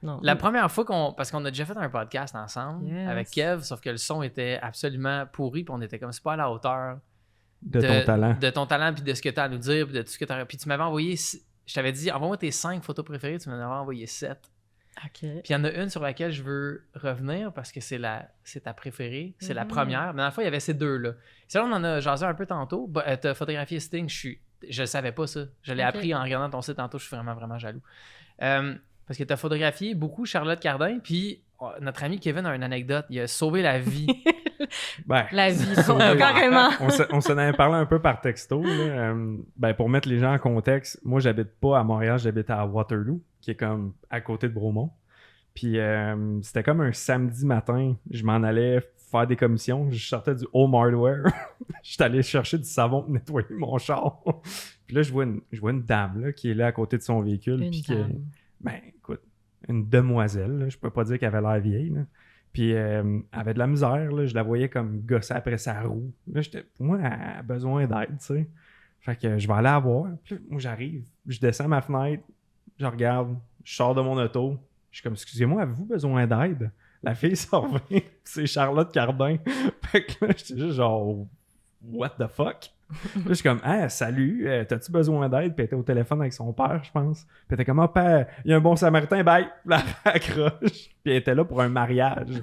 Non. La première fois parce qu'on a déjà fait un podcast ensemble avec Kev, sauf que le son était absolument pourri, puis on était comme c'est pas à la hauteur De ton talent. De ton talent, puis de ce que tu as à nous dire, puis de tout ce que tu as. Puis tu m'avais envoyé, je t'avais dit, envoie-moi tes 5 photos préférées, tu m'en avais envoyé 7. OK. Puis il y en a une sur laquelle je veux revenir parce que c'est ta préférée, c'est la première. Mais dans le fond, il y avait ces deux-là. C'est là on en a jasé un peu tantôt. T'as photographié Sting, je le savais pas ça. Je l'ai appris en regardant ton site tantôt, je suis vraiment, vraiment jaloux. Parce que t'as photographié beaucoup Charlotte Cardin, puis notre ami Kevin a une anecdote, il a sauvé la vie. La vie, carrément. On s'en avait parlé un peu par texto. Là. Pour mettre les gens en contexte, moi, j'habite pas à Montréal, j'habite à Waterloo, qui est comme à côté de Bromont. Puis c'était comme un samedi matin, je m'en allais faire des commissions, je sortais du Home Hardware, j'étais allé chercher du savon pour nettoyer mon char. Puis là, je vois une dame là, qui est là à côté de son véhicule. Écoute, une demoiselle, là, je peux pas dire qu'elle avait l'air vieille, là. Puis elle avait de la misère, là, je la voyais comme gosser après sa roue. Là, pour moi, elle a besoin d'aide, tu sais. Fait que je vais aller la voir. Puis là, moi, j'arrive, je descends ma fenêtre, je regarde, je sors de mon auto. Je suis comme, excusez-moi, avez-vous besoin d'aide? La fille s'en revient, c'est Charlotte Cardin. Fait que là, j'étais juste genre, what the fuck? Là, je suis comme, salut, t'as-tu besoin d'aide? Puis elle était au téléphone avec son père, je pense. Puis elle était comme, père, il y a un bon samaritain, bye! Là, elle accroche. Puis elle était là pour un mariage.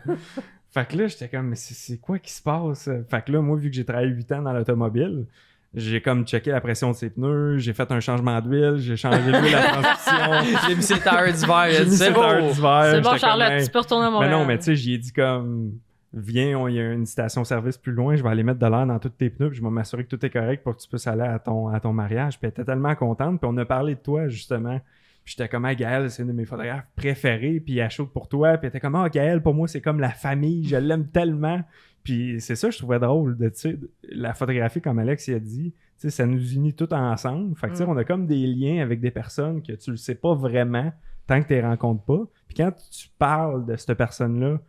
Fait que là, j'étais comme, mais c'est quoi qui se passe? Fait que là, moi, vu que j'ai travaillé 8 ans dans l'automobile, j'ai comme checké la pression de ses pneus, j'ai fait un changement d'huile, j'ai changé l'huile à transmission. J'ai mis ses tailleurs d'hiver. C'est bon, Charlotte, tu peux retourner à Montréal. Mais non, mais tu sais, j'y ai dit comme, viens, il y a une station-service plus loin, je vais aller mettre de l'air dans tous tes pneus, puis je vais m'assurer que tout est correct pour que tu puisses aller à ton mariage. Puis elle était tellement contente, puis on a parlé de toi, justement. Puis j'étais comme, Gaël, c'est une de mes photographes préférés, puis elle shoot pour toi. Puis elle était comme, Gaël, pour moi, c'est comme la famille, je l'aime tellement. Puis c'est ça, je trouvais drôle, tu sais, la photographie, comme Alex y a dit, tu sais, ça nous unit tout ensemble. Fait que tu sais, on a comme des liens avec des personnes que tu le sais pas vraiment tant que tu les rencontres pas. Puis quand tu parles de cette personne-là,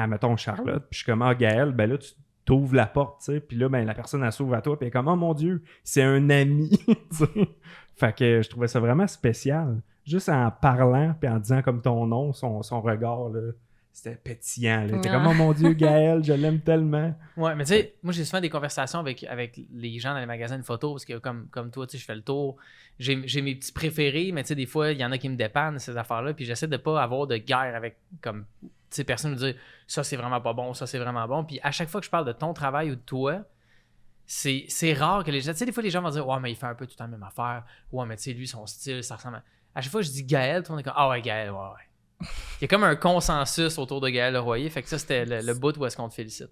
mettons Charlotte, puis je suis comme, Gaël, ben là, tu t'ouvres la porte, tu sais, puis là, ben la personne, elle s'ouvre à toi, puis elle est comme, mon Dieu, c'est un ami, tu sais. Fait que je trouvais ça vraiment spécial. Juste en parlant, puis en disant comme ton nom, son regard, là, c'était pétillant. Là. T'es comme, mon Dieu, Gaël, je l'aime tellement. Ouais, mais tu sais, moi, j'ai souvent des conversations avec les gens dans les magasins de photos, parce que comme toi, tu sais, je fais le tour. J'ai mes petits préférés, mais tu sais, des fois, il y en a qui me dépannent, ces affaires-là, puis j'essaie de pas avoir de guerre avec, comme, tu sais, personne me dire, ça, c'est vraiment pas bon, ça, c'est vraiment bon. Puis à chaque fois que je parle de ton travail ou de toi, c'est rare que les gens, tu sais, des fois, les gens vont dire, ouais, mais il fait un peu tout le temps la même affaire. Ouais, mais tu sais, lui, son style, ça ressemble à chaque fois que je dis Gaël, tout le monde est comme, ouais, Gaël, ouais. Il y a comme un consensus autour de Gaël Leroyer, fait que ça, c'était le bout où est-ce qu'on te félicite.